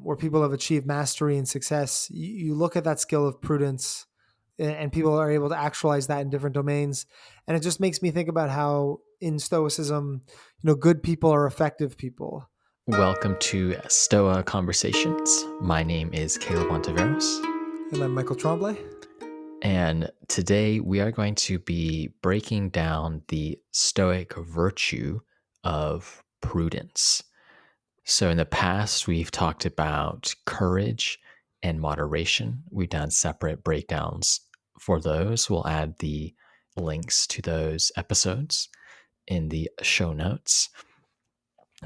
where people have achieved mastery and success, you look at that skill of prudence, and people are able to actualize that in different domains. And it just makes me think about how in Stoicism, good people are effective people. Welcome to Stoa Conversations. My name is Caleb Ontiveros. And I'm Michael Tremblay. And today we are going to be breaking down the Stoic virtue of prudence. So in the past, we've talked about courage and moderation. We've done separate breakdowns for those. We'll add the links to those episodes in the show notes.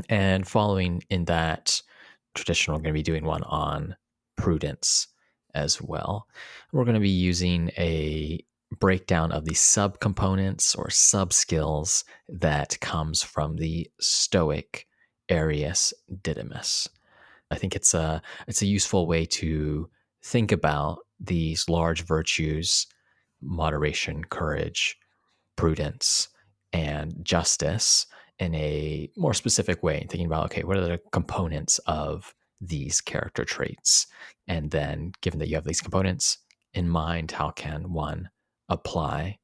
And following in that tradition, we're going to be doing one on prudence as well. We're going to be using a breakdown of the subcomponents or sub-skills that comes from the Stoic Arius Didymus. I think it's a useful way to think about these large virtues: moderation, courage, prudence, and justice in a more specific way, thinking about, okay, what are the components of these character traits? And then, given that you have these components in mind, how can one apply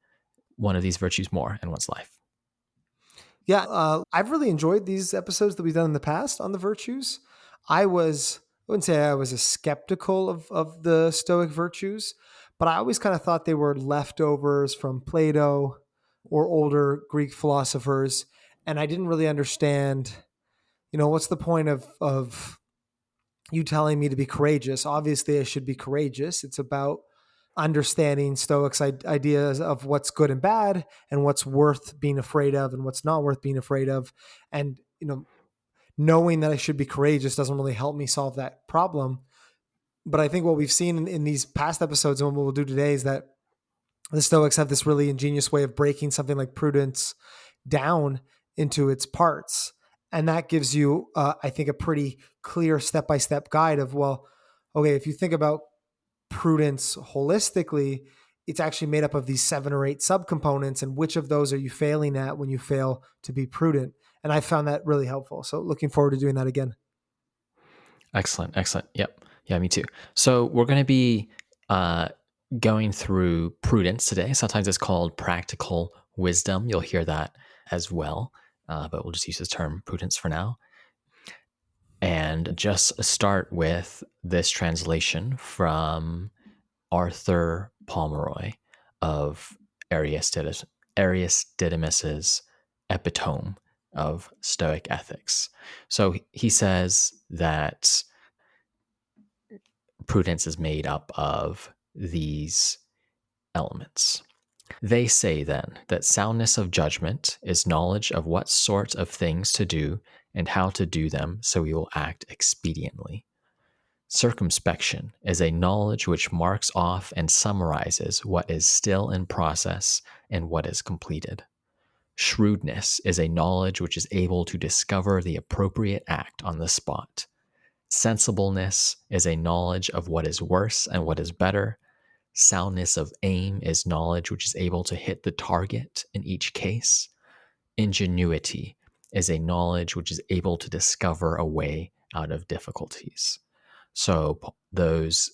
one of these virtues more in one's life? Yeah, I've really enjoyed these episodes that we've done in the past on the virtues. I wouldn't say I was a skeptical of the Stoic virtues, but I always kind of thought they were leftovers from Plato or older Greek philosophers. And I didn't really understand, what's the point of you telling me to be courageous? Obviously, I should be courageous. It's about understanding Stoics' ideas of what's good and bad and what's worth being afraid of and what's not worth being afraid of. And, knowing that I should be courageous doesn't really help me solve that problem. But I think what we've seen in these past episodes and what we'll do today is that the Stoics have this really ingenious way of breaking something like prudence down into its parts. And that gives you, I think, a pretty clear step-by-step guide of, well, okay, if you think about prudence holistically, it's actually made up of these 7 or 8 subcomponents, and which of those are you failing at when you fail to be prudent? And I found that really helpful. So looking forward to doing that again. Excellent. Yep. Yeah, me too. So we're going to be going through prudence today. Sometimes it's called practical wisdom. You'll hear that as well, but we'll just use the term prudence for now. And just start with this translation from Arthur Pomeroy of Arius Didymus's Epitome of Stoic Ethics. So he says that prudence is made up of these elements. They say then that soundness of judgment is knowledge of what sort of things to do and how to do them so we will act expediently. Circumspection is a knowledge which marks off and summarizes what is still in process and what is completed. Shrewdness is a knowledge which is able to discover the appropriate act on the spot. Sensibleness is a knowledge of what is worse and what is better. Soundness of aim is knowledge which is able to hit the target in each case. Ingenuity is a knowledge which is able to discover a way out of difficulties. So those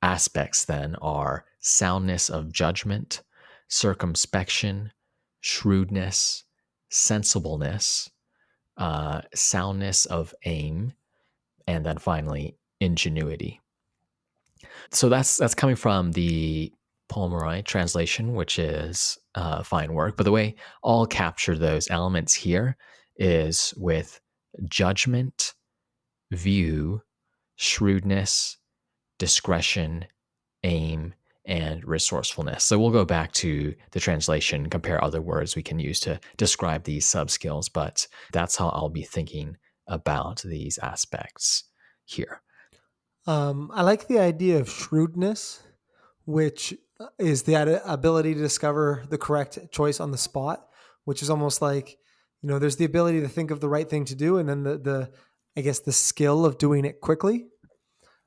aspects then are soundness of judgment, circumspection, shrewdness, sensibleness, soundness of aim, and then finally ingenuity. So that's coming from the Pomeroy translation, which is fine work. But the way I'll capture those elements here is with judgment, view, shrewdness, discretion, aim, and resourcefulness. So we'll go back to the translation, compare other words we can use to describe these sub-skills, but that's how I'll be thinking about these aspects here. I like the idea of shrewdness, which is the ability to discover the correct choice on the spot, which is almost like, there's the ability to think of the right thing to do, and then the skill of doing it quickly.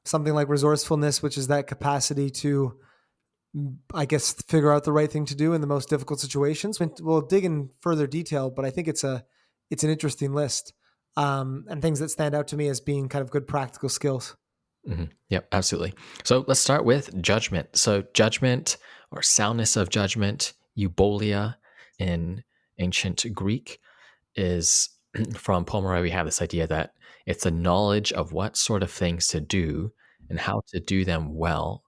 Something like resourcefulness, which is that capacity to, figure out the right thing to do in the most difficult situations. We'll dig in further detail, but I think it's an interesting list. and things that stand out to me as being kind of good practical skills. Yep, absolutely. So let's start with judgment. So judgment or soundness of judgment, eubolia in ancient Greek, is from Paul Murray. We have this idea that it's a knowledge of what sort of things to do and how to do them well,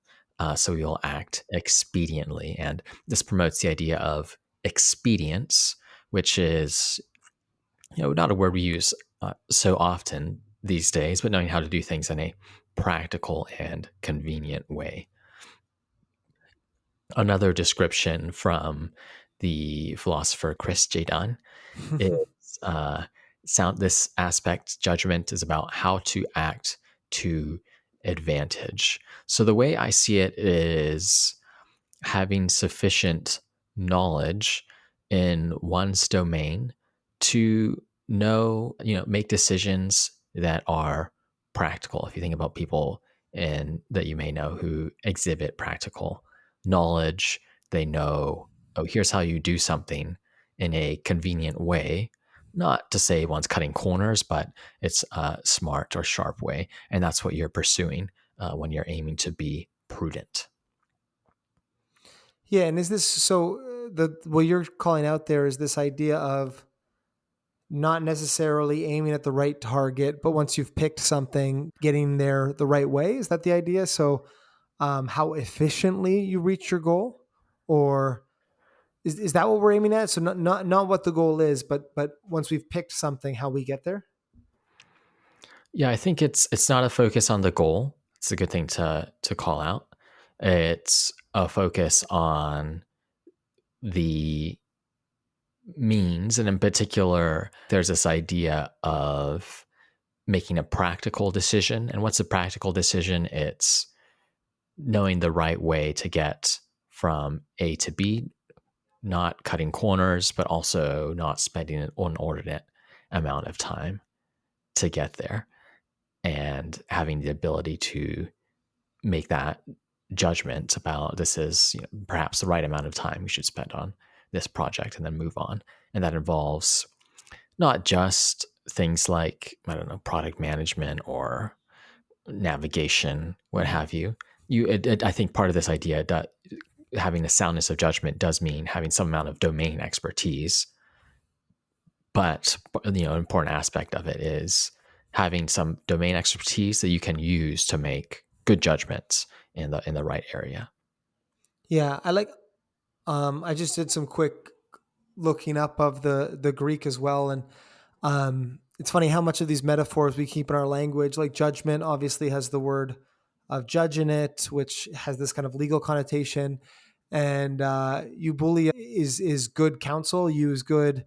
so you'll act expediently. And this promotes the idea of expedience, which is not a word we use so often these days, but knowing how to do things in a practical and convenient way. Another description from the philosopher Chris Jadon is this aspect, judgment, is about how to act to advantage. So the way I see it is having sufficient knowledge in one's domain to know, make decisions that are practical. If you think about people that you may know who exhibit practical knowledge, they know, oh, here's how you do something in a convenient way. Not to say one's cutting corners, but it's a smart or sharp way. And that's what you're pursuing when you're aiming to be prudent. Yeah, and is this so? The what you're calling out there is this idea of not necessarily aiming at the right target, but once you've picked something, getting there the right way. Is that the idea? So, how efficiently you reach your goal, or is that what we're aiming at? So not what the goal is, but once we've picked something, how we get there. Yeah, I think it's not a focus on the goal. It's a good thing to call out. It's a focus on the means, and in particular, there's this idea of making a practical decision. And what's a practical decision? It's knowing the right way to get from A to B, not cutting corners, but also not spending an inordinate amount of time to get there, and having the ability to make that judgment about this is perhaps the right amount of time we should spend on this project and then move on. And that involves not just things like, I don't know, product management or navigation, what have you. I think part of this idea that having a soundness of judgment does mean having some amount of domain expertise. But an important aspect of it is having some domain expertise that you can use to make good judgments in the right area. Yeah, I like. I just did some quick looking up of the Greek as well, and it's funny how much of these metaphors we keep in our language. Like judgment, obviously has the word of judge in it, which has this kind of legal connotation, and eubulia is good counsel. Use good.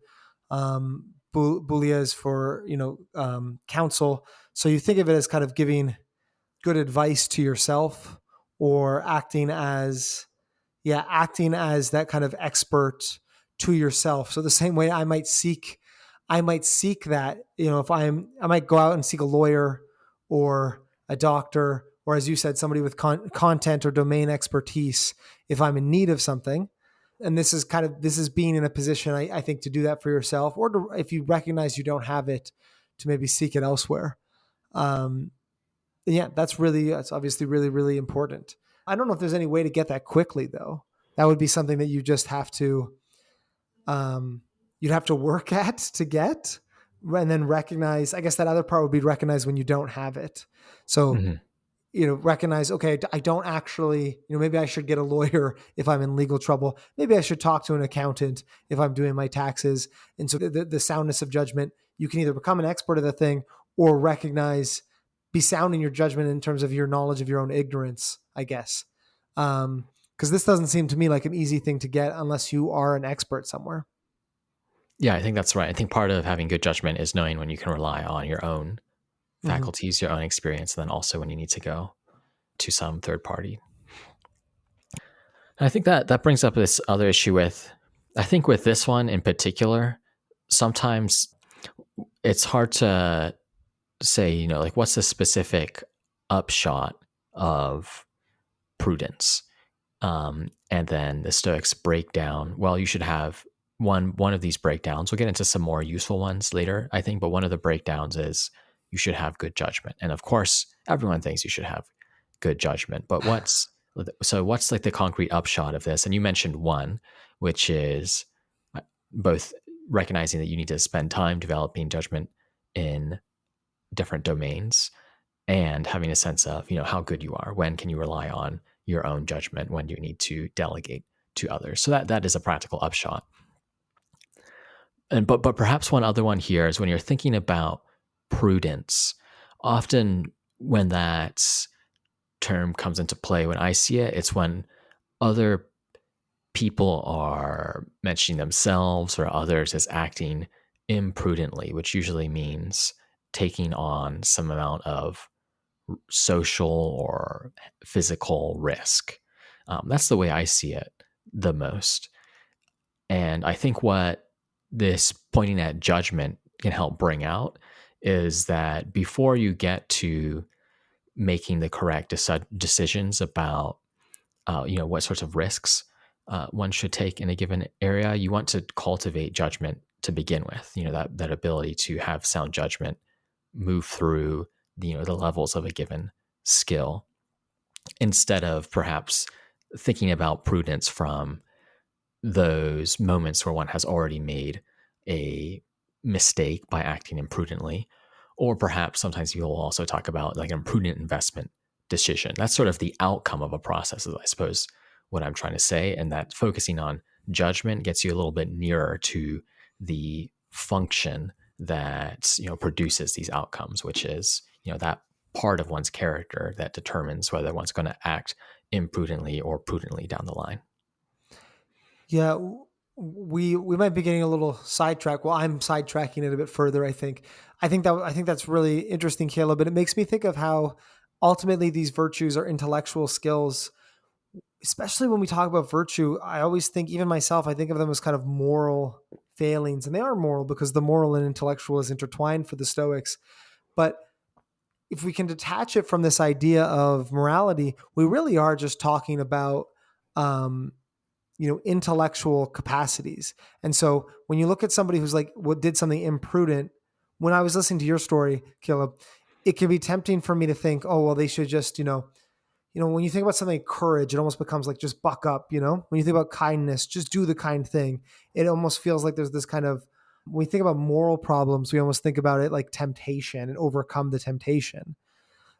Bulia is for counsel. So you think of it as kind of giving good advice to yourself, or acting as that kind of expert to yourself. So the same way I might seek that, if I might go out and seek a lawyer or a doctor, or as you said, somebody with content or domain expertise, if I'm in need of something. And this is being in a position, I think, to do that for yourself, or if you recognize you don't have it, to maybe seek it elsewhere. That's obviously really, really important. I don't know if there's any way to get that quickly, though. That would be something that you just have to, you'd have to work at to get, and then recognize. I guess that other part would be recognize when you don't have it. So, recognize, okay, I don't actually, maybe I should get a lawyer if I'm in legal trouble. Maybe I should talk to an accountant if I'm doing my taxes. And so the soundness of judgment, you can either become an expert of the thing or be sound in your judgment in terms of your knowledge of your own ignorance, I guess. Because this doesn't seem to me like an easy thing to get unless you are an expert somewhere. Yeah, I think that's right. I think part of having good judgment is knowing when you can rely on your own faculties, your own experience, and then also when you need to go to some third party. And I think that brings up this other issue with this one in particular, sometimes it's hard to say, like what's the specific upshot of prudence? And then the Stoics break down, well, you should have one of these breakdowns, we'll get into some more useful ones later, I think, but one of the breakdowns is you should have good judgment. And of course, everyone thinks you should have good judgment, but what's like the concrete upshot of this? And you mentioned one, which is both recognizing that you need to spend time developing judgment in different domains and having a sense of, how good you are. When can you rely on your own judgment? When do you need to delegate to others? So that is a practical upshot. And but perhaps one other one here is when you're thinking about prudence, often when that term comes into play, when I see it, it's when other people are mentioning themselves or others as acting imprudently, which usually means taking on some amount of social or physical risk. That's the way I see it the most. And I think what this pointing at judgment can help bring out is that before you get to making the correct decisions about what sorts of risks one should take in a given area, you want to cultivate judgment to begin with. That ability to have sound judgment, move through the levels of a given skill, instead of perhaps thinking about prudence from those moments where one has already made a mistake by acting imprudently. Or perhaps sometimes you'll also talk about like an imprudent investment decision. That's sort of the outcome of a process, is I suppose what I'm trying to say. And that focusing on judgment gets you a little bit nearer to the function that produces these outcomes, which is that part of one's character that determines whether one's going to act imprudently or prudently down the line. Yeah, we might be getting a little sidetracked. Well, I'm sidetracking it a bit further. I think that's really interesting, Caleb. But it makes me think of how ultimately these virtues are intellectual skills. Especially when we talk about virtue, I always think, even myself, I think of them as kind of moral failings, and they are moral because the moral and intellectual is intertwined for the Stoics. But if we can detach it from this idea of morality, we really are just talking about intellectual capacities. And so when you look at somebody who's like, what did something imprudent, when I was listening to your story, Caleb, it can be tempting for me to think, oh, well, they should just, when you think about something like courage, it almost becomes like, just buck up, when you think about kindness, just do the kind thing. It almost feels like there's this kind of, when we think about moral problems, we almost think about it like temptation and overcome the temptation.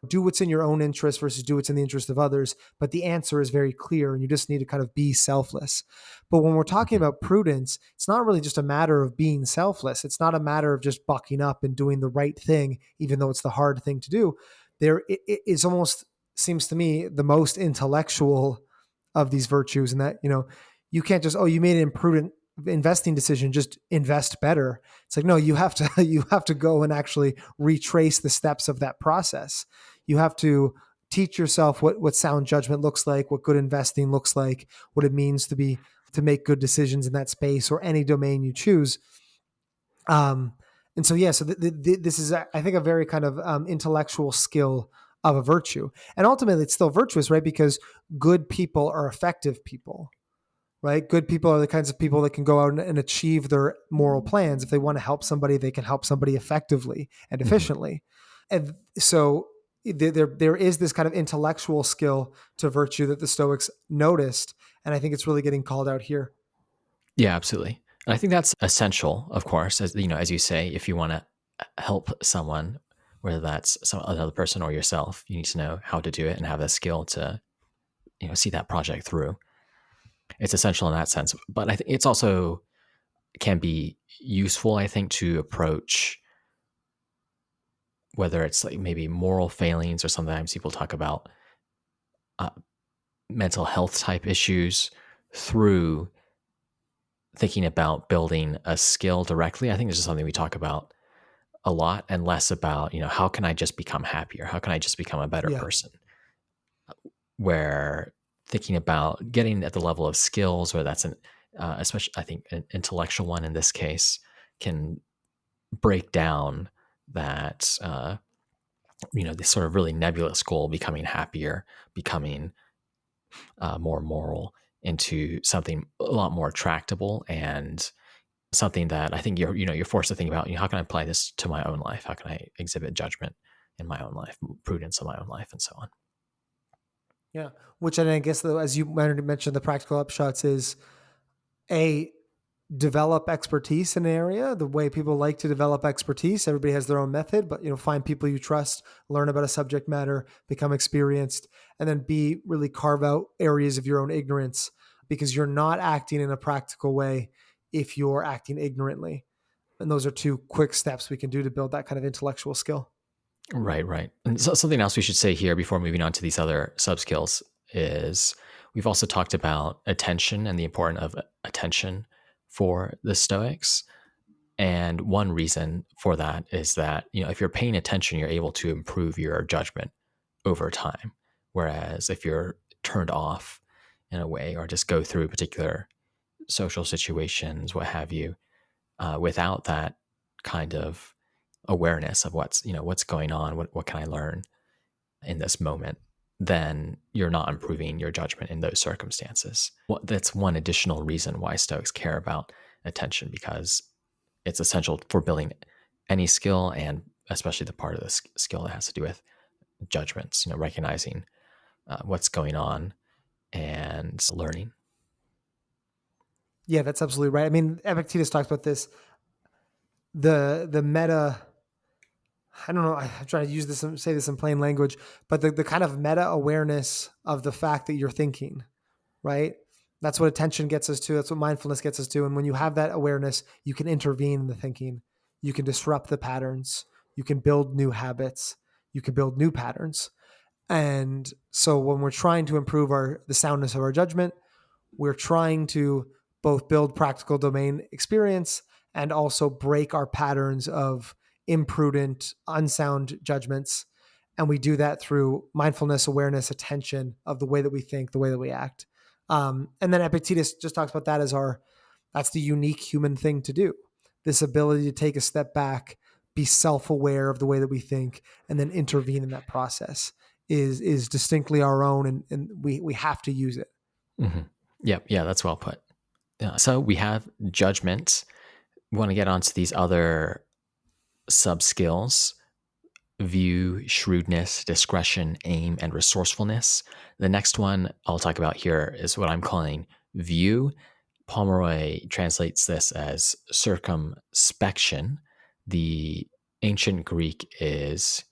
Do what's in your own interest versus do what's in the interest of others. But the answer is very clear, and you just need to kind of be selfless. But when we're talking about prudence, it's not really just a matter of being selfless. It's not a matter of just bucking up and doing the right thing, even though it's the hard thing to do. It is almost, seems to me, the most intellectual of these virtues, and that, you can't just, you made an imprudent investing decision, just invest better. It's like, no, you have to go and actually retrace the steps of that process. You have to teach yourself what sound judgment looks like, what good investing looks like, what it means to make good decisions in that space or any domain you choose. And so, this is, I think, a very kind of intellectual skill of a virtue. And ultimately it's still virtuous, right? Because good people are effective people. Right? Good people are the kinds of people that can go out and achieve their moral plans. If they want to help somebody, they can help somebody effectively and efficiently. And so there is this kind of intellectual skill to virtue that the Stoics noticed. And I think it's really getting called out here. Yeah, absolutely. And I think that's essential, of course, as you say, if you want to help someone, whether that's another person or yourself, you need to know how to do it and have the skill to, see that project through. It's essential in that sense, but I think it's also can be useful, I think, to approach whether it's like maybe moral failings, or sometimes people talk about mental health type issues through thinking about building a skill directly. I think this is something we talk about a lot, and less about, how can I just become happier? How can I just become a better person? Where thinking about getting at the level of skills, where that's especially, I think, an intellectual one in this case, can break down that, this sort of really nebulous goal, becoming happier, becoming more moral, into something a lot more tractable and something that I think you're forced to think about, how can I apply this to my own life? How can I exhibit judgment in my own life, prudence in my own life, and so on. Yeah. Which I guess, though, as you mentioned, the practical upshots is a develop expertise in an area the way people like to develop expertise. Everybody has their own method, but find people you trust, learn about a subject matter, become experienced, and then B, really carve out areas of your own ignorance, because you're not acting in a practical way if you're acting ignorantly. And those are two quick steps we can do to build that kind of intellectual skill. Right. And so something else we should say here before moving on to these other sub skills is we've also talked about attention and the importance of attention for the Stoics. And one reason for that is that, if you're paying attention, you're able to improve your judgment over time. Whereas if you're turned off in a way, or just go through particular social situations, what have you, without that kind of awareness of what's going on, what can I learn in this moment, then you're not improving your judgment in those circumstances. Well, that's one additional reason why Stoics care about attention, because it's essential for building any skill, and especially the part of the skill that has to do with judgments, recognizing what's going on and learning. Yeah, that's absolutely right. I mean, Epictetus talks about this. The meta, I don't know, I'm trying to use this and say this in plain language, but the kind of meta awareness of the fact that you're thinking, right? That's what attention gets us to. That's what mindfulness gets us to. And when you have that awareness, you can intervene in the thinking. You can disrupt the patterns. You can build new habits. You can build new patterns. And so when we're trying to improve the soundness of our judgment, we're trying to both build practical domain experience and also break our patterns of imprudent, unsound judgments. And we do that through mindfulness, awareness, attention of the way that we think, the way that we act. And then Epictetus just talks about that as that's the unique human thing to do. This ability to take a step back, be self-aware of the way that we think, and then intervene in that process is distinctly our own, and we have to use it. Mm-hmm. Yeah, that's well put. So we have judgment. We want to get onto these other sub skills: view, shrewdness, discretion, aim, and resourcefulness. The next one I'll talk about here is what I'm calling view. Pomeroy translates this as circumspection. The ancient Greek is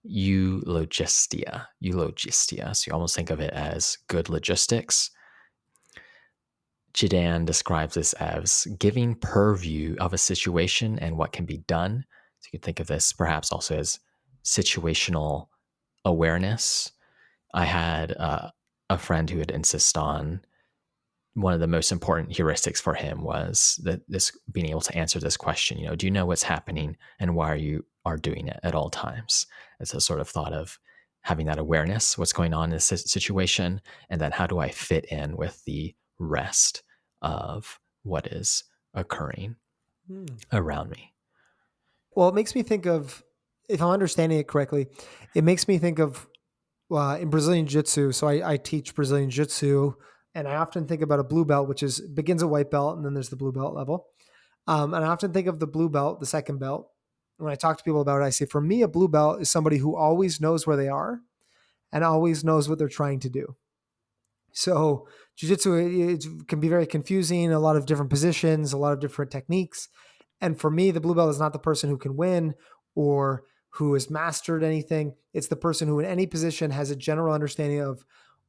eulogistia. So you almost think of it as good logistics. Jidan describes this as giving purview of a situation and what can be done. So you could think of this perhaps also as situational awareness. I had a friend who would insist on one of the most important heuristics for him was that this being able to answer this question, do you know what's happening and why you are doing it at all times? It's a sort of thought of having that awareness, what's going on in this situation, and then how do I fit in with the rest of what is occurring around me. Well, it makes me think of, if I'm understanding it correctly, it makes me think of in Brazilian Jiu-Jitsu. So I teach Brazilian Jiu-Jitsu, and I often think about a blue belt, which begins at white belt, and then there's the blue belt level. And I often think of the blue belt, the second belt. When I talk to people about it, I say, for me, a blue belt is somebody who always knows where they are and always knows what they're trying to do. So jiu-jitsu, it can be very confusing, a lot of different positions, a lot of different techniques. And for me, the blue belt is not the person who can win or who has mastered anything. It's the person who in any position has a general understanding of,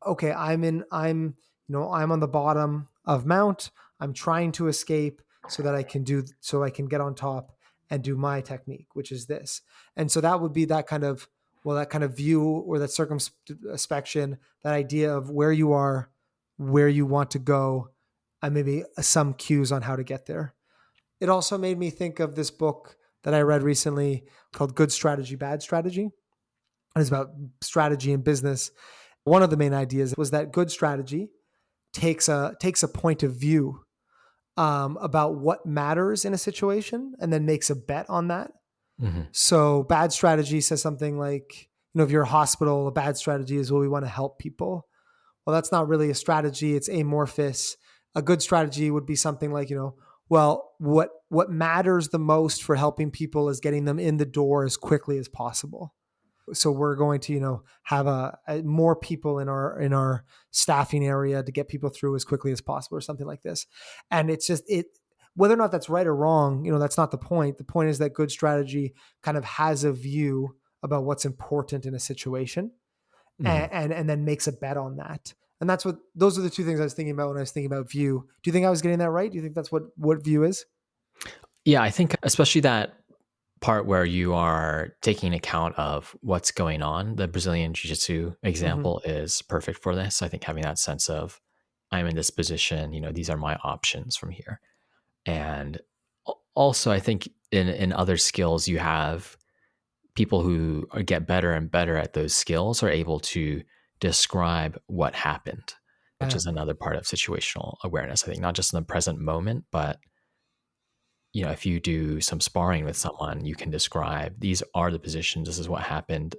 okay, I'm on the bottom of mount. I'm trying to escape so that I can get on top and do my technique, which is this. And so that would be that kind of view, or that circumspection, that idea of where you are, where you want to go, and maybe some cues on how to get there. It also made me think of this book that I read recently called Good Strategy, Bad Strategy. It's about strategy in business. One of the main ideas was that good strategy takes a point of view about what matters in a situation and then makes a bet on that. Mm-hmm. So bad strategy says something like, if you're a hospital, a bad strategy is, well, we want to help people. Well, that's not really a strategy. It's amorphous. A good strategy would be something like, well, what matters the most for helping people is getting them in the door as quickly as possible. So we're going to, have a more people in our staffing area to get people through as quickly as possible, or something like this. And it's just whether or not that's right or wrong, that's not the point. The point is that good strategy kind of has a view about what's important in a situation, Mhm. and then makes a bet on that. And those are the two things I was thinking about when I was thinking about view. Do you think I was getting that right? Do you think that's what view is? Yeah, I think especially that part where you are taking account of what's going on. The Brazilian Jiu-Jitsu Mm-hmm. example is perfect for this. I think having that sense of I'm in this position, these are my options from here. And also, I think in other skills, you have people who get better and better at those skills are able to describe what happened, which Yeah. is another part of situational awareness. I think not just in the present moment, but if you do some sparring with someone, you can describe these are the positions, this is what happened.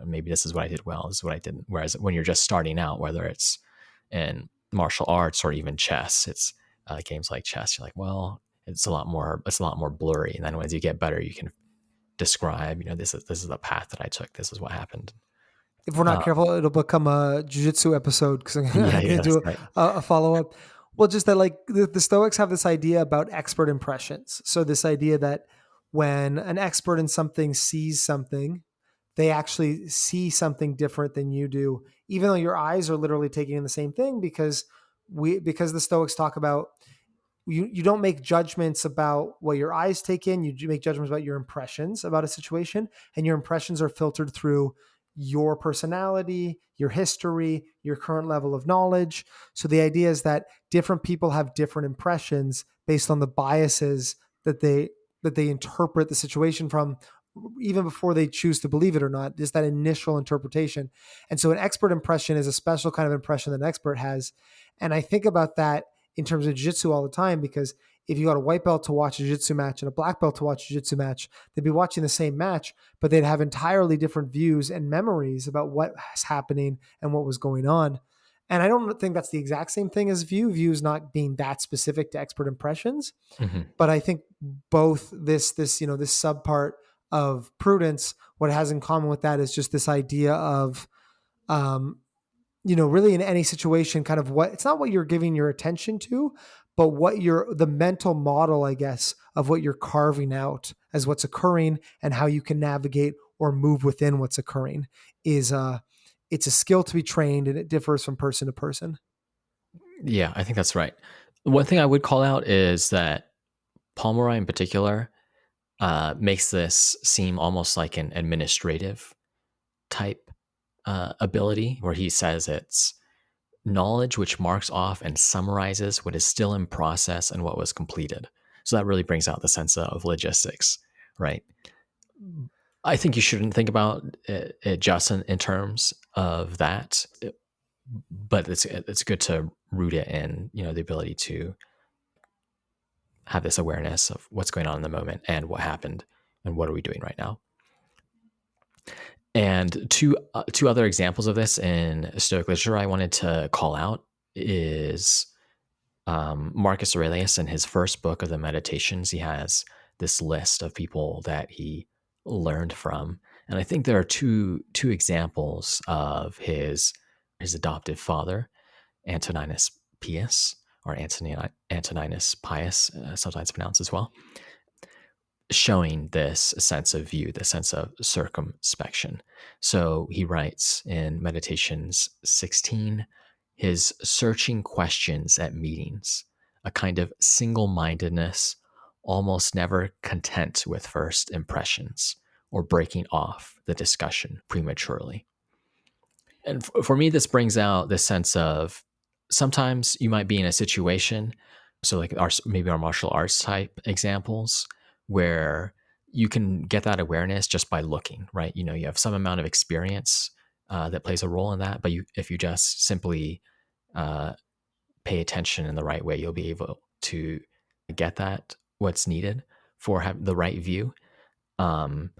Maybe this is what I did well, this is what I didn't. Whereas when you're just starting out, whether it's in martial arts or even chess, it's games like chess. You're like, well, it's a lot more blurry. And then as you get better, you can describe, this is the path that I took. This is what happened. If we're not Uh, careful, it'll become a jujitsu episode because I'm yeah, going to yeah, that's do right. a follow up. Well, just that, like, the Stoics have this idea about expert impressions. So this idea that when an expert in something sees something, they actually see something different than you do, even though your eyes are literally taking in the same thing, because the Stoics talk about you don't make judgments about what your eyes take in. You make judgments about your impressions about a situation, and your impressions are filtered through your personality, your history, your current level of knowledge. So the idea is that different people have different impressions based on the biases that they interpret the situation from, even before they choose to believe it or not. Just that initial interpretation. And so an expert impression is a special kind of impression that an expert has. And I think about that in terms of jiu-jitsu all the time, because if you got a white belt to watch a jiu-jitsu match and a black belt to watch a jiu-jitsu match, they'd be watching the same match, but they'd have entirely different views and memories about what was happening and what was going on. And I don't think that's the exact same thing as views not being that specific to expert impressions. Mhm. But I think both this sub part of prudence, what it has in common with that is just this idea of um, really in any situation, kind of it's not what you're giving your attention to, but the mental model, I guess, of what you're carving out as what's occurring and how you can navigate or move within what's occurring is it's a skill to be trained, and it differs from person to person. Yeah, I think that's right. One thing I would call out is that Pomeroy in particular makes this seem almost like an administrative type ability, where he says it's knowledge which marks off and summarizes what is still in process and what was completed. So that really brings out the sense of logistics, right? I think you shouldn't think about it just in terms of that, but it's good to root it in the ability to have this awareness of what's going on in the moment and what happened and what are we doing right now. And two other examples of this in Stoic literature I wanted to call out is Marcus Aurelius. In his first book of the Meditations, he has this list of people that he learned from, and I think there are two examples of his adoptive father, Antoninus Pius, or Antoninus Pius, sometimes pronounced as well, showing this sense of view, the sense of circumspection. So he writes in Meditations 16, his searching questions at meetings, a kind of single mindedness, almost never content with first impressions or breaking off the discussion prematurely. And for me, this brings out this sense of sometimes you might be in a situation, so like maybe our martial arts type examples, where you can get that awareness just by looking, right? You have some amount of experience that plays a role in that, but if you just simply uh, pay attention in the right way, you'll be able to get that what's needed for the right view. Um,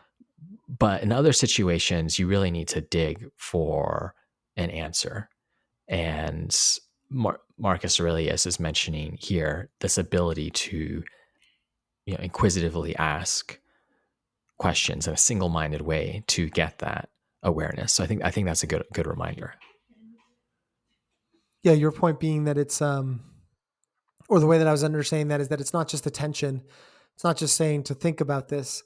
but in other situations, you really need to dig for an answer. And Marcus Aurelius is mentioning here this ability to inquisitively ask questions in a single-minded way to get that awareness. So I think that's a good reminder. Yeah, your point being that it's or the way that I was understanding that is that it's not just attention. It's not just saying to think about this.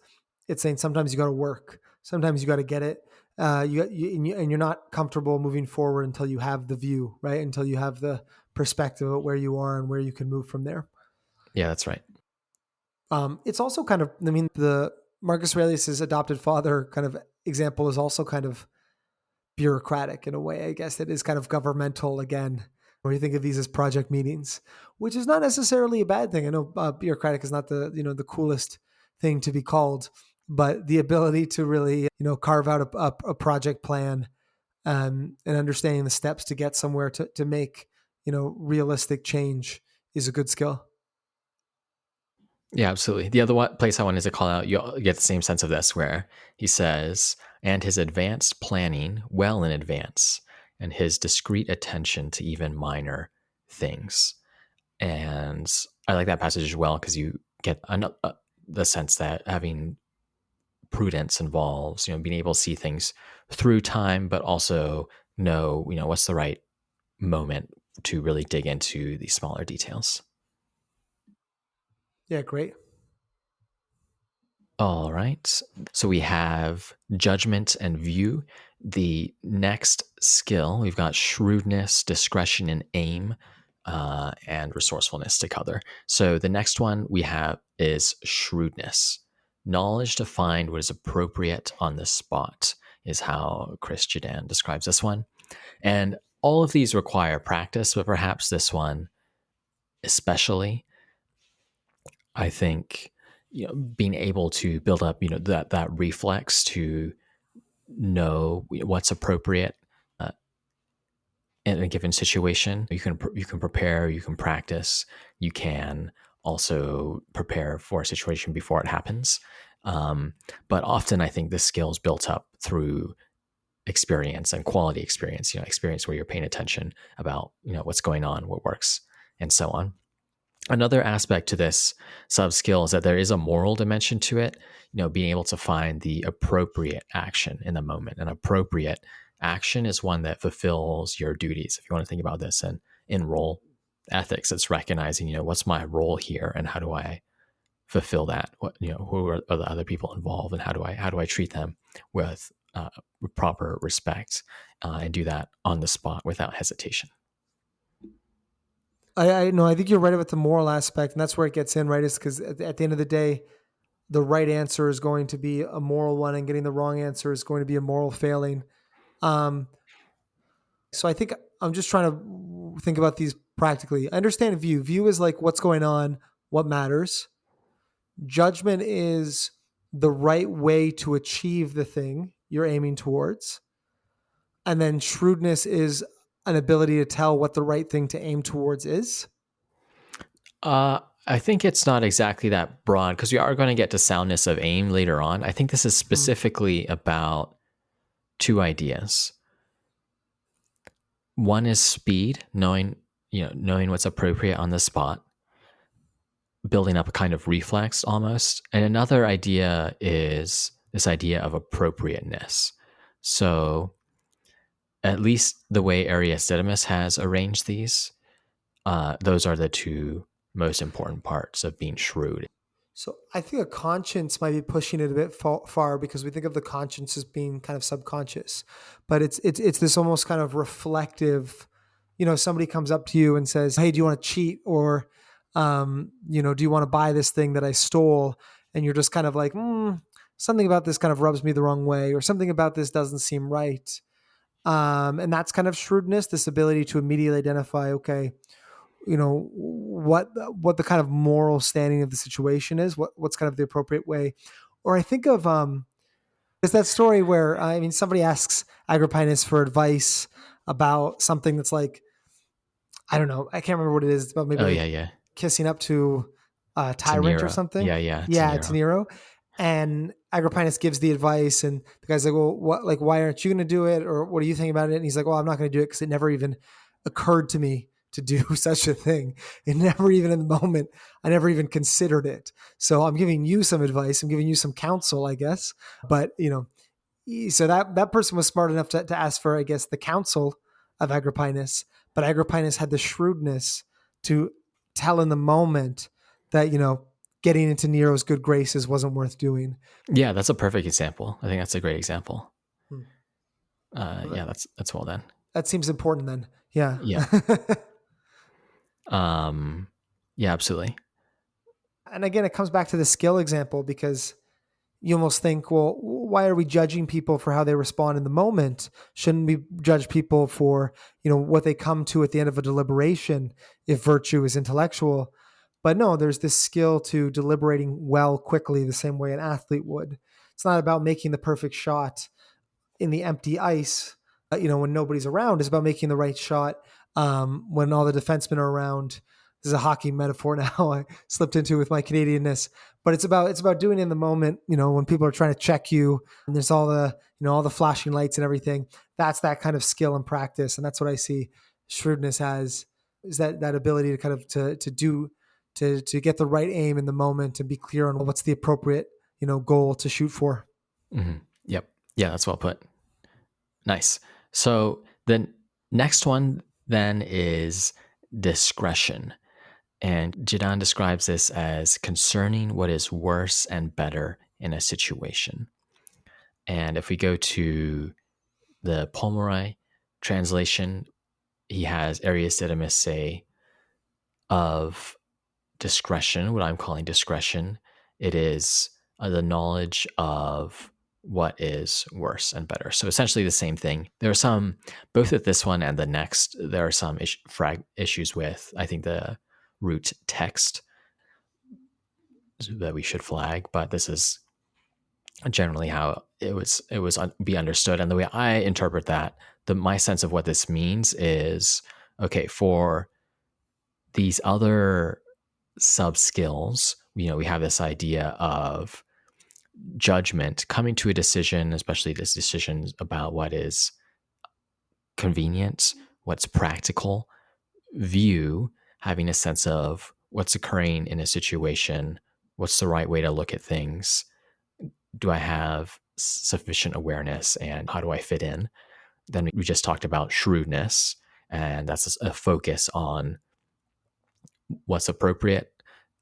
It's saying sometimes you got to work. Sometimes you got to get it. And you're not comfortable moving forward until you have the view, right? Until you have the perspective of where you are and where you can move from there. Yeah, that's right. It's also kind of, I mean, the Marcus Aurelius's adopted father kind of example is also kind of bureaucratic in a way. I guess it is kind of governmental again, where you think of these as project meetings, which is not necessarily a bad thing. I know bureaucratic is not the the coolest thing to be called, but the ability to really carve out a project plan, and understanding the steps to get somewhere to make realistic change is a good skill. Yeah, absolutely. The other place I wanted to call out, you'll get the same sense of this, where he says, and his advanced planning well in advance, and his discreet attention to even minor things. And I like that passage as well because you get the sense that having prudence involves, being able to see things through time, but also know, what's the right moment to really dig into these smaller details. Yeah, great. All right. So we have judgment and view. The next skill, we've got shrewdness, discretion, and aim, and resourcefulness to cover. So the next one we have is shrewdness. Knowledge to find what is appropriate on the spot is how Chris Jadan describes this one. And all of these require practice, but perhaps this one especially. I think being able to build up that reflex to know what's appropriate in a given situation. You can prepare, you can practice, you can also prepare for a situation before it happens. But often I think this skill is built up through experience and quality experience. Experience where you're paying attention about what's going on, what works, and so on. Another aspect to this sub skill is that there is a moral dimension to it, being able to find the appropriate action in the moment. An appropriate action is one that fulfills your duties. If you want to think about this and in role ethics, it's recognizing, what's my role here and how do I fulfill that? What, who are the other people involved and how do I treat them with proper respect and do that on the spot without hesitation. I know. I think you're right about the moral aspect, and that's where it gets in, right? Is because at the end of the day, the right answer is going to be a moral one, and getting the wrong answer is going to be a moral failing. So I think I'm just trying to think about these practically. I understand view. View is like what's going on, what matters. Judgment is the right way to achieve the thing you're aiming towards. And then shrewdness is an ability to tell what the right thing to aim towards is. I think it's not exactly that broad because we are going to get to soundness of aim later on. I think this is specifically about two ideas. One is speed, knowing what's appropriate on the spot, building up a kind of reflex almost. And another idea is this idea of appropriateness. So at least the way Arius Didymus has arranged these, those are the two most important parts of being shrewd. So I think a conscience might be pushing it a bit far because we think of the conscience as being kind of subconscious, but it's this almost kind of reflective. Somebody comes up to you and says, "Hey, do you want to cheat?" Or, do you want to buy this thing that I stole? And you're just kind of like, something about this kind of rubs me the wrong way, or something about this doesn't seem right. And that's kind of shrewdness, this ability to immediately identify, okay, what the kind of moral standing of the situation is, what's kind of the appropriate way. Or I think of there's that story where somebody asks Agrippinus for advice about something that's like, I don't know, I can't remember what it is. It's about maybe yeah. Kissing up to a To tyrant or Nero. something. Yeah, to Nero. And Agrippinus gives the advice, and the guy's like, well, what, like, why aren't you going to do it? Or what do you think about it? And he's like, well, I'm not going to do it because it never even occurred to me to do such a thing. It never even in the moment, I never even considered it. So I'm giving you some advice. I'm giving you some counsel, I guess. But, so that person was smart enough to ask for, I guess, the counsel of Agrippinus, but Agrippinus had the shrewdness to tell in the moment that, getting into Nero's good graces wasn't worth doing. Yeah, that's a perfect example. I think that's a great example. Hmm. Yeah, that's well done. That seems important then. Yeah. Yeah. Yeah, absolutely. And again, it comes back to the skill example, because you almost think, well, why are we judging people for how they respond in the moment? Shouldn't we judge people for, what they come to at the end of a deliberation if virtue is intellectual? But no, there's this skill to deliberating well quickly, the same way an athlete would. It's not about making the perfect shot in the empty ice, when nobody's around. It's about making the right shot when all the defensemen are around. This is a hockey metaphor now I slipped into with my Canadianness, but it's about doing it in the moment, when people are trying to check you and there's all the flashing lights and everything. That's that kind of skill and practice. And that's what I see shrewdness as, is that ability to kind of to get the right aim in the moment and be clear on what's the appropriate, goal to shoot for. Mm-hmm. Yep. Yeah, that's well put. Nice. So the next one then is discretion. And Jidan describes this as concerning what is worse and better in a situation. And if we go to the Pomeroy translation, he has Arius Didymus say of discretion, what I'm calling discretion, it is the knowledge of what is worse and better. So essentially the same thing. There are some, both with this one and the next, there are some issues with, I think, the root text that we should flag, but this is generally how it was be understood. And the way I interpret that, my sense of what this means is, okay, for these other sub skills, we have this idea of judgment, coming to a decision, especially this decision about what is convenient, what's practical, view, having a sense of what's occurring in a situation, what's the right way to look at things, do I have sufficient awareness, and how do I fit in? Then we just talked about shrewdness, and that's a focus on what's appropriate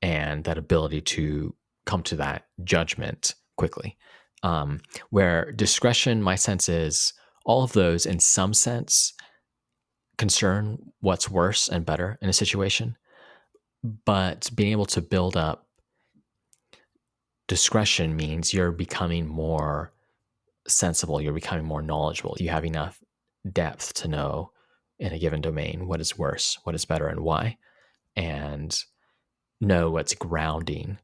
and that ability to come to that judgment quickly. Where discretion, my sense is all of those in some sense concern what's worse and better in a situation, but being able to build up discretion means you're becoming more sensible, you're becoming more knowledgeable. You have enough depth to know in a given domain what is worse, what is better, and why, and know what's grounding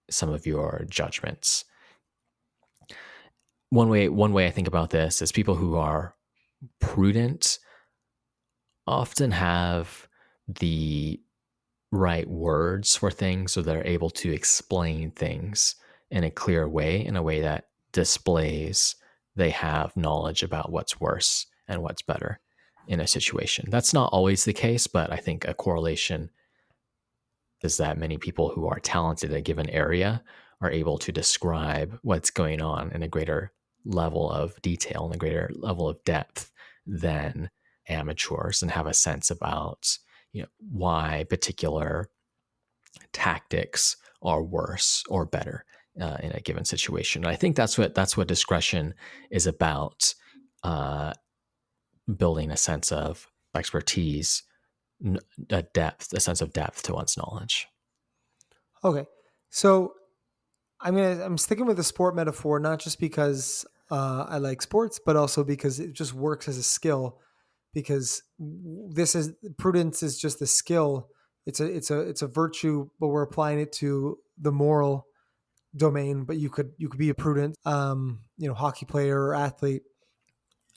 some of your judgments. One way I think about this is people who are prudent often have the right words for things, so they're able to explain things in a clear way, in a way that displays they have knowledge about what's worse and what's better in a situation. That's not always the case, but I think a correlation is that many people who are talented at a given area are able to describe what's going on in a greater level of detail and a greater level of depth than amateurs, and have a sense about why particular tactics are worse or better in a given situation. And I think that's what discretion is about, building a sense of expertise, a sense of depth to one's knowledge. Okay. So I'm sticking with the sport metaphor, not just because I like sports, but also because it just works as a skill. Because prudence is just a skill. It's a virtue, but we're applying it to the moral domain. But you could be a prudent, hockey player or athlete.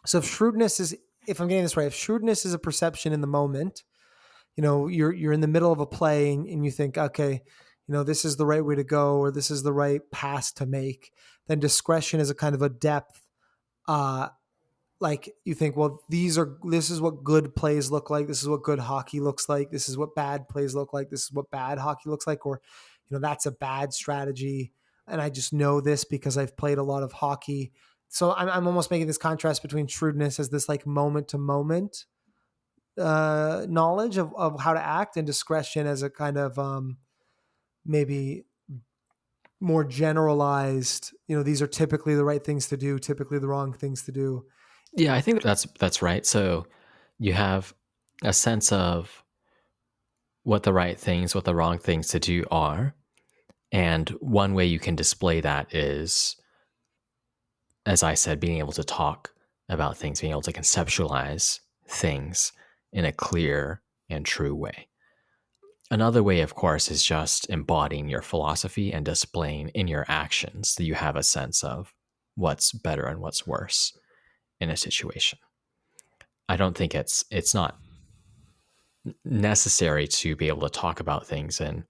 So if I'm getting this right, if shrewdness is a perception in the moment, you're in the middle of a play and you think, okay, this is the right way to go, or this is the right pass to make, then discretion is a kind of a depth like you think, well, this is what good plays look like. This is what good hockey looks like. This is what bad plays look like. This is what bad hockey looks like. Or, that's a bad strategy. And I just know this because I've played a lot of hockey. So I'm almost making this contrast between shrewdness as this like moment to moment knowledge of how to act, and discretion as a kind of maybe more generalized, these are typically the right things to do, typically the wrong things to do. Yeah, I think that's right. So you have a sense of what the right things, what the wrong things to do are. And one way you can display that is, as I said, being able to talk about things, being able to conceptualize things in a clear and true way. Another way, of course, is just embodying your philosophy and displaying in your actions that you have a sense of what's better and what's worse in a situation. I don't think it's not necessary to be able to talk about things in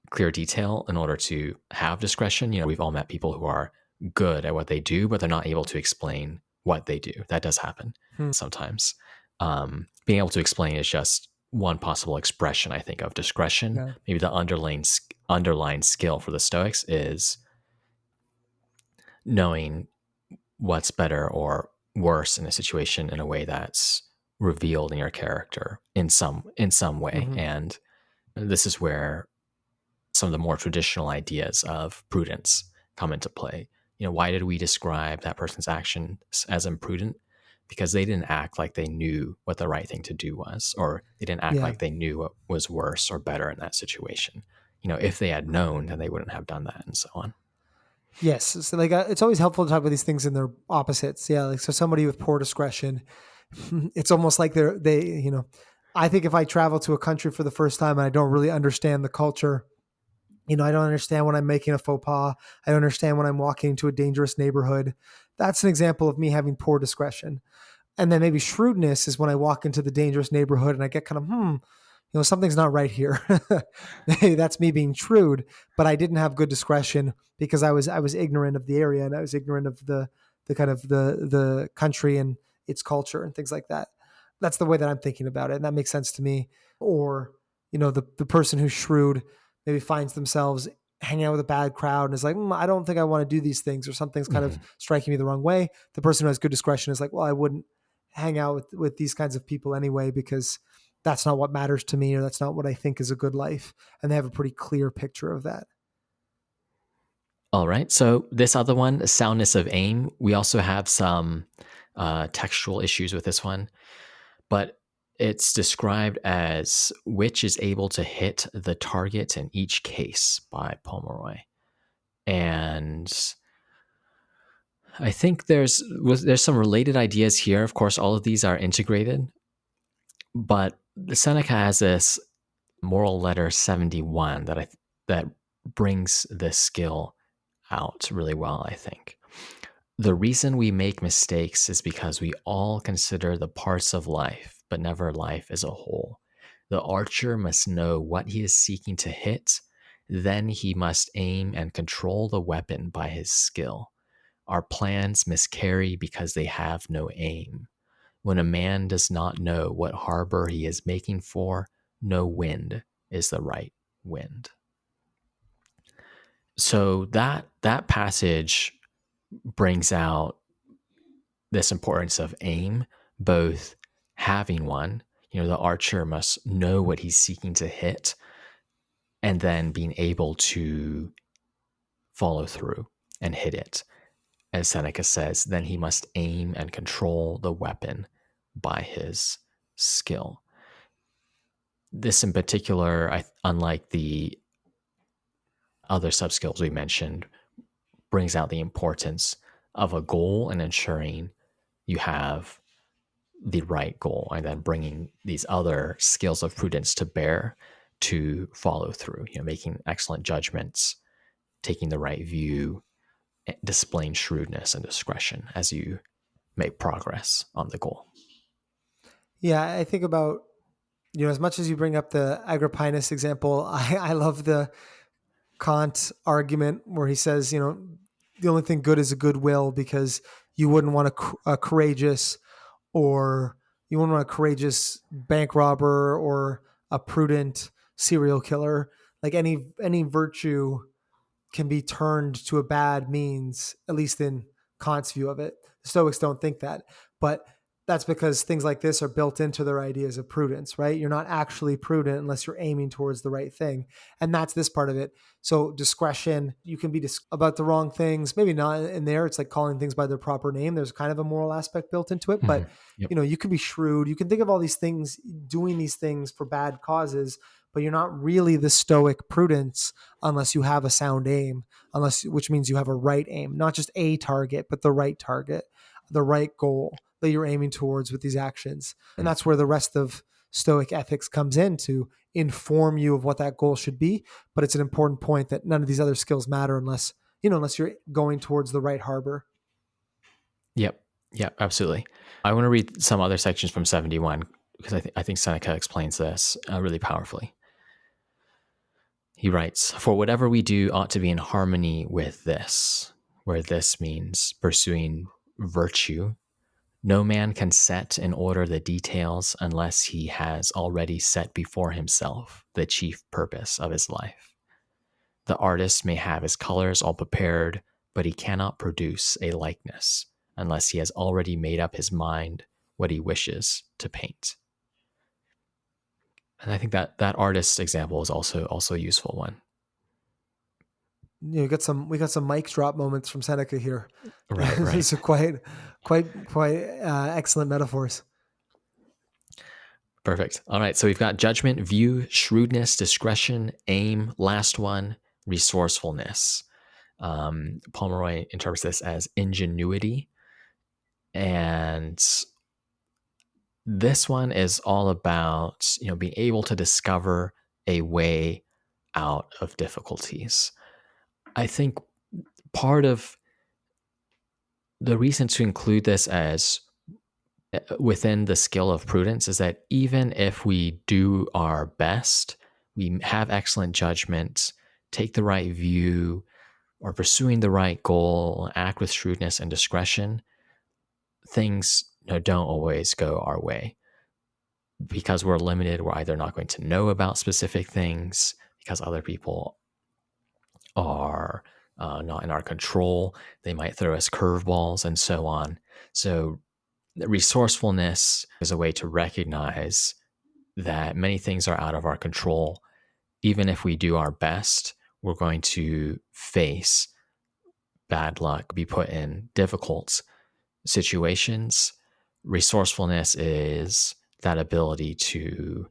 clear detail in order to have discretion. We've all met people who are good at what they do, but they're not able to explain what they do. That does happen sometimes. Being able to explain is just one possible expression, I think, of discretion. Yeah. Maybe the underlying skill for the Stoics is knowing what's better or worse in a situation in a way that's revealed in your character in some way. Mm-hmm. And this is where some of the more traditional ideas of prudence come into play. Why did we describe that person's actions as imprudent? Because they didn't act like they knew what the right thing to do was, or they didn't act Yeah. like they knew what was worse or better in that situation. If they had known, then they wouldn't have done that, and so on. Yes. So like it's always helpful to talk about these things in their opposites. Yeah. Like, so somebody with poor discretion, it's almost like I think if I travel to a country for the first time and I don't really understand the culture, I don't understand when I'm making a faux pas. I don't understand when I'm walking into a dangerous neighborhood. That's an example of me having poor discretion. And then maybe shrewdness is when I walk into the dangerous neighborhood and I get kind of, something's not right here. Hey, that's me being shrewd, but I didn't have good discretion because I was ignorant of the area, and I was ignorant of the kind of the country and its culture and things like that. That's the way that I'm thinking about it, and that makes sense to me. Or, the person who's shrewd maybe finds themselves hanging out with a bad crowd and is like, I don't think I want to do these things, or something's kind of striking me the wrong way. The person who has good discretion is like, well, I wouldn't hang out with these kinds of people anyway, because that's not what matters to me, or that's not what I think is a good life. And they have a pretty clear picture of that. All right. So this other one, soundness of aim, we also have some textual issues with this one, but it's described as which is able to hit the target in each case by Pomeroy. And I think there's some related ideas here. Of course, all of these are integrated, but Seneca has this moral letter 71 that brings this skill out really well, I think. The reason we make mistakes is because we all consider the parts of life, but never life as a whole. The archer must know what he is seeking to hit, then he must aim and control the weapon by his skill. Our plans miscarry because they have no aim. When a man does not know what harbor he is making for, no wind is the right wind. So that passage brings out this importance of aim, both having one, the archer must know what he's seeking to hit, and then being able to follow through and hit it. As Seneca says, then he must aim and control the weapon by his skill. This in particular, unlike the other subskills we mentioned, brings out the importance of a goal and ensuring you have the right goal, and then bringing these other skills of prudence to bear to follow through, making excellent judgments, taking the right view, displaying shrewdness and discretion as you make progress on the goal. Yeah, I think about, as much as you bring up the Agrippinus example, I love the Kant argument where he says, the only thing good is a good will, because you wouldn't want a courageous, or you wouldn't want a courageous bank robber or a prudent serial killer. Like any virtue can be turned to a bad means, at least in Kant's view of it. The Stoics don't think that, but that's because things like this are built into their ideas of prudence, right? You're not actually prudent unless you're aiming towards the right thing. And that's this part of it. So discretion, you can be about the wrong things, maybe not in there. It's like calling things by their proper name. There's kind of a moral aspect built into it, but Yep. you can be shrewd. You can think of all these things, doing these things for bad causes, but you're not really the Stoic prudence unless you have a sound aim, which means you have a right aim, not just a target, but the right target, the right goal that you're aiming towards with these actions. And that's where the rest of Stoic ethics comes in, to inform you of what that goal should be. But it's an important point that none of these other skills matter unless you're going towards the right harbor. Yep. Yep. Absolutely. I want to read some other sections from 71 because I think Seneca explains this really powerfully. He writes, "For whatever we do ought to be in harmony with this," where this means pursuing virtue. "No man can set in order the details unless he has already set before himself the chief purpose of his life. The artist may have his colors all prepared, but he cannot produce a likeness unless he has already made up his mind what he wishes to paint." And I think that artist example is also a useful one. We got some mic drop moments from Seneca here. Right. These are quite excellent metaphors. Perfect. All right. So we've got judgment, view, shrewdness, discretion, aim, last one, resourcefulness. Pomeroy interprets this as ingenuity. And this one is all about, being able to discover a way out of difficulties. I think part of the reason to include this as within the skill of prudence is that even if we do our best, we have excellent judgment, take the right view, or pursuing the right goal, act with shrewdness and discretion, things don't always go our way. Because we're limited, we're either not going to know about specific things because other people are not in our control. They might throw us curveballs and so on. So resourcefulness is a way to recognize that many things are out of our control. Even if we do our best, we're going to face bad luck, be put in difficult situations. Resourcefulness is that ability to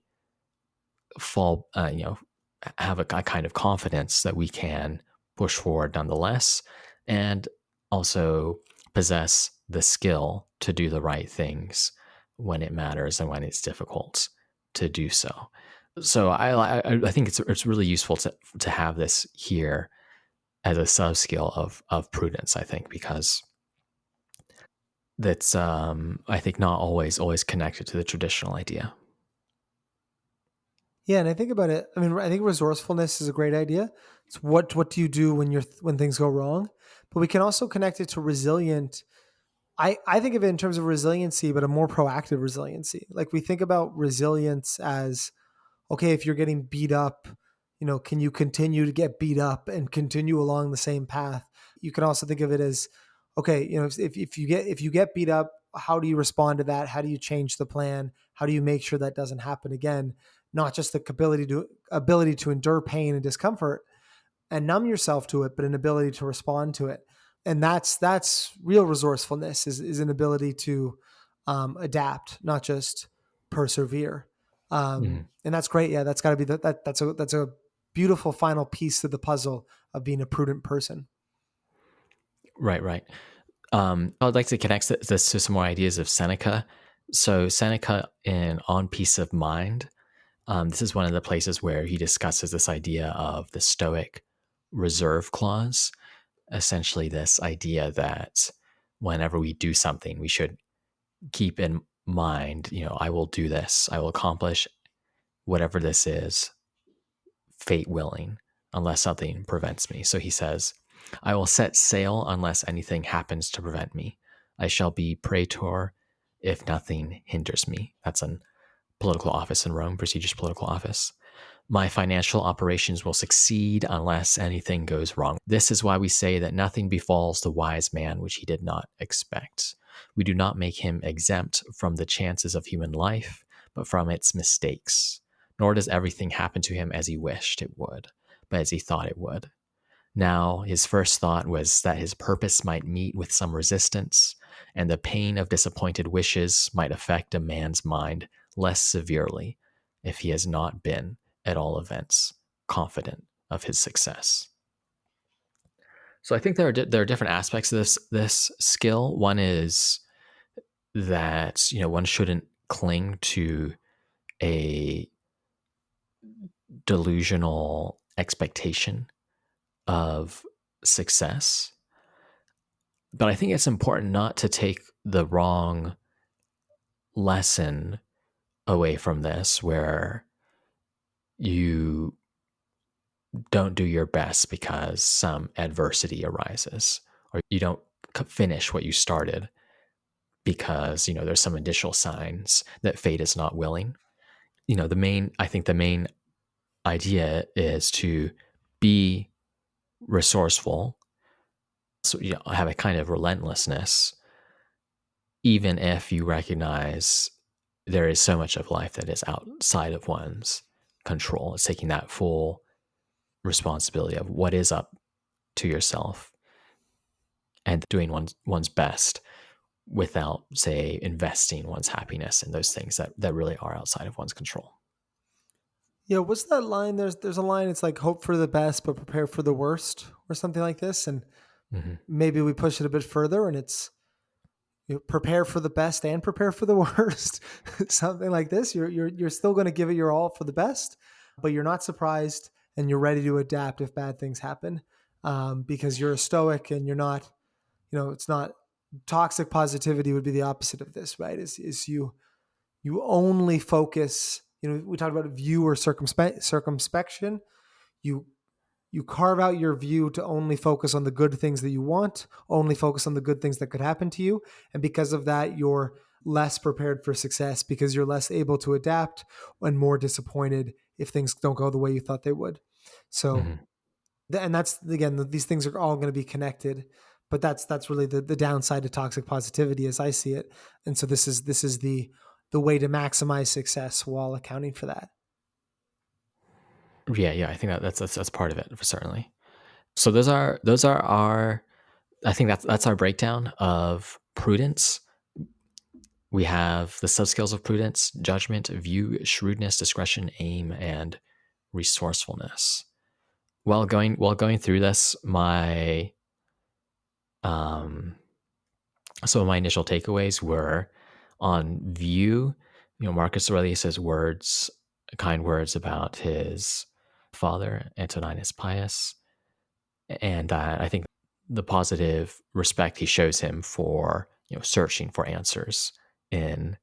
fall, have a kind of confidence that we can push forward nonetheless, and also possess the skill to do the right things when it matters and when it's difficult to do so. So I think it's really useful to have this here as a sub skill of prudence. I think because that's I think not always connected to the traditional idea. Yeah, and I think about it. I mean, I think resourcefulness is a great idea. It's what do you do when things go wrong? But we can also connect it to resilient. I think of it in terms of resiliency, but a more proactive resiliency. Like we think about resilience as, okay, if you're getting beat up, can you continue to get beat up and continue along the same path? You can also think of it as, okay, if you get beat up, how do you respond to that? How do you change the plan? How do you make sure that doesn't happen again? Not just the ability to endure pain and discomfort and numb yourself to it, but an ability to respond to it. And that's real resourcefulness is an ability to adapt, not just persevere. And that's great. Yeah, that's got to be that's a beautiful final piece to the puzzle of being a prudent person. Right. I'd like to connect this to some more ideas of Seneca. So Seneca in On Peace of Mind, this is one of the places where he discusses this idea of the Stoic reserve clause, essentially this idea that whenever we do something, we should keep in mind, I will do this, I will accomplish whatever this is, fate willing, unless something prevents me. So he says, "I will set sail unless anything happens to prevent me. I shall be praetor if nothing hinders me. That's a political office in Rome, prestigious political office. My financial operations will succeed unless anything goes wrong. This is why we say that nothing befalls the wise man which he did not expect. We do not make him exempt from the chances of human life, but from its mistakes. Nor does everything happen to him as he wished it would, but as he thought it would. Now, his first thought was that his purpose might meet with some resistance, and the pain of disappointed wishes might affect a man's mind less severely if he has not been, at all events, confident of his success. So I think there are different aspects of this skill. One is that one shouldn't cling to a delusional expectation of success. But I think it's important not to take the wrong lesson away from this, where you don't do your best because some adversity arises, or you don't finish what you started because there's some initial signs that fate is not willing. I think the main idea is to be resourceful, so have a kind of relentlessness, even if you recognize there is so much of life that is outside of one's control. It's taking that full responsibility of what is up to yourself and doing one's best without, say, investing one's happiness in those things that really are outside of one's control. Yeah, what's that line? There's a line. It's like hope for the best, but prepare for the worst, or something like this. And maybe we push it a bit further, and it's prepare for the best and prepare for the worst, something like this. You're still going to give it your all for the best, but you're not surprised, and you're ready to adapt if bad things happen, because you're a Stoic, and you're not. It's not toxic positivity would be the opposite of this, right? Is you only focus. We talked about view or circumspection. You carve out your view to only focus on the good things that you want, only focus on the good things that could happen to you. And because of that, you're less prepared for success because you're less able to adapt and more disappointed if things don't go the way you thought they would. So, and that's, again, these things are all going to be connected, but that's really the downside to toxic positivity as I see it. And so this is the way to maximize success while accounting for that. Yeah, I think that's part of it, certainly. So those are our. I think that's our breakdown of prudence. We have the subskills of prudence: judgment, view, shrewdness, discretion, aim, and resourcefulness. While going through this, my some of my initial takeaways were on view. Marcus Aurelius' kind words about his father, Antoninus Pius, and I think the positive respect he shows him for searching for answers in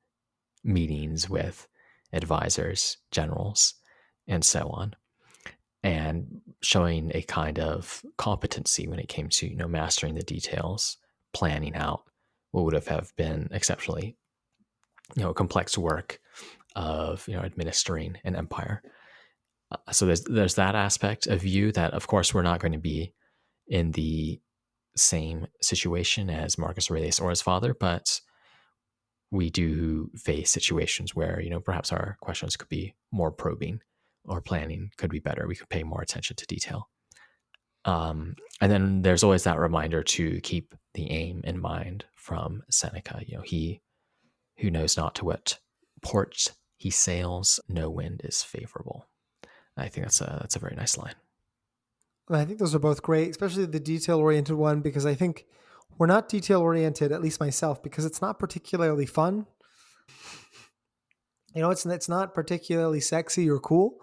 meetings with advisors, generals, and so on, and showing a kind of competency when it came to mastering the details, planning out what would have been exceptionally complex work of administering an empire. So there's that aspect of you that, of course, we're not going to be in the same situation as Marcus Aurelius or his father, but we do face situations where perhaps our questions could be more probing, or planning could be better. We could pay more attention to detail. And then there's always that reminder to keep the aim in mind from Seneca. He who knows not to what port he sails, no wind is favorable. I think that's a very nice line. I think those are both great, especially the detail-oriented one, because I think we're not detail-oriented, at least myself, because it's not particularly fun. It's not particularly sexy or cool.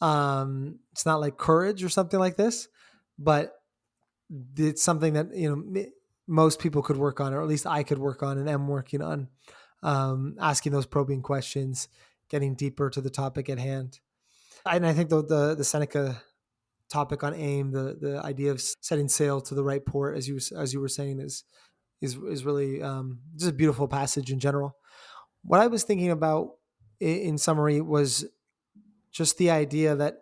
It's not like courage or something like this, but it's something that most people could work on, or at least I could work on, and am working on. Asking those probing questions, getting deeper to the topic at hand. And I think the Seneca topic on aim, the idea of setting sail to the right port, as you were saying, is is really just a beautiful passage in general. What I was thinking about in summary was just the idea that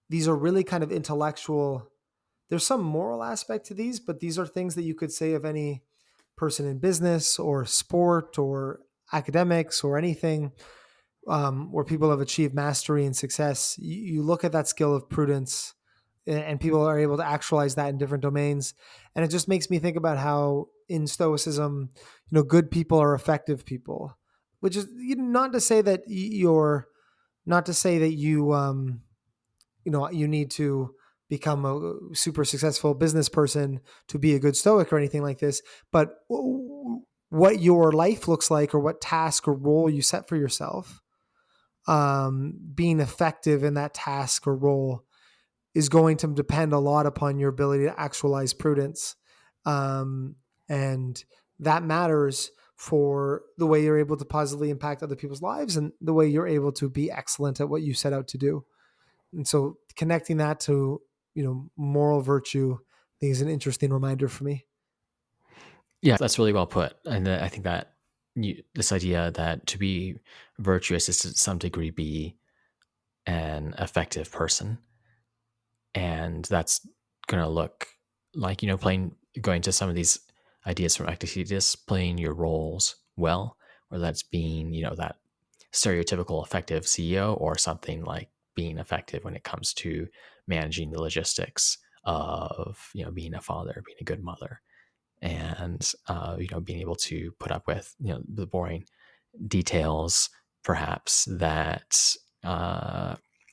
these are really kind of intellectual. There's some moral aspect to these, but these are things that you could say of any person in business or sport or academics or anything where people have achieved mastery and success. You look at that skill of prudence, and people are able to actualize that in different domains. And it just makes me think about how in Stoicism, good people are effective people, which is not to say that you're not to say that you need to become a super successful business person to be a good Stoic or anything like this. But what your life looks like, or what task or role you set for yourself, being effective in that task or role is going to depend a lot upon your ability to actualize prudence. And that matters for the way you're able to positively impact other people's lives and the way you're able to be excellent at what you set out to do. And so connecting that to, moral virtue, I think is an interesting reminder for me. Yeah, that's really well put. And I think that this idea that to be virtuous is to some degree be an effective person. And that's going to look like, going to some of these ideas from Epictetus, playing your roles well, or that's being, that stereotypical effective CEO, or something like being effective when it comes to managing the logistics of, being a father, being a good mother, and, being able to put up with, the boring details, perhaps, that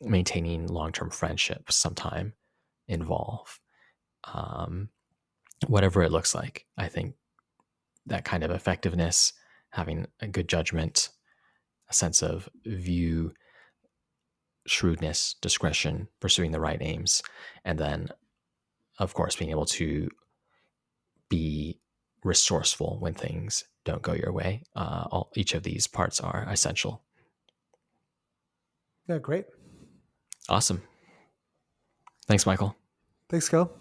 maintaining long-term friendships sometime involve. Whatever it looks like, I think that kind of effectiveness, having a good judgment, a sense of view, shrewdness, discretion, pursuing the right aims, and then, of course, being able to be resourceful when things don't go your way. Each of these parts are essential. Yeah, great. Awesome. Thanks, Michael. Thanks, Kel.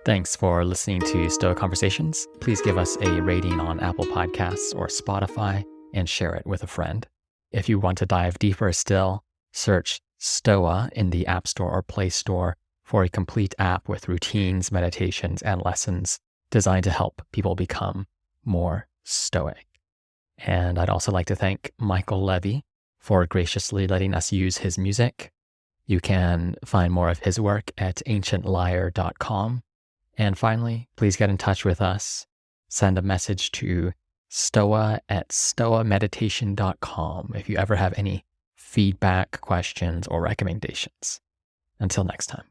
Thanks for listening to Stoa Conversations. Please give us a rating on Apple Podcasts or Spotify and share it with a friend. If you want to dive deeper still, search Stoa in the App Store or Play Store for a complete app with routines, meditations, and lessons designed to help people become more stoic. And I'd also like to thank Michael Levy for graciously letting us use his music. You can find more of his work at ancientlyre.com. And finally, please get in touch with us. Send a message to stoa@stoameditation.com if you ever have any feedback, questions, or recommendations. Until next time.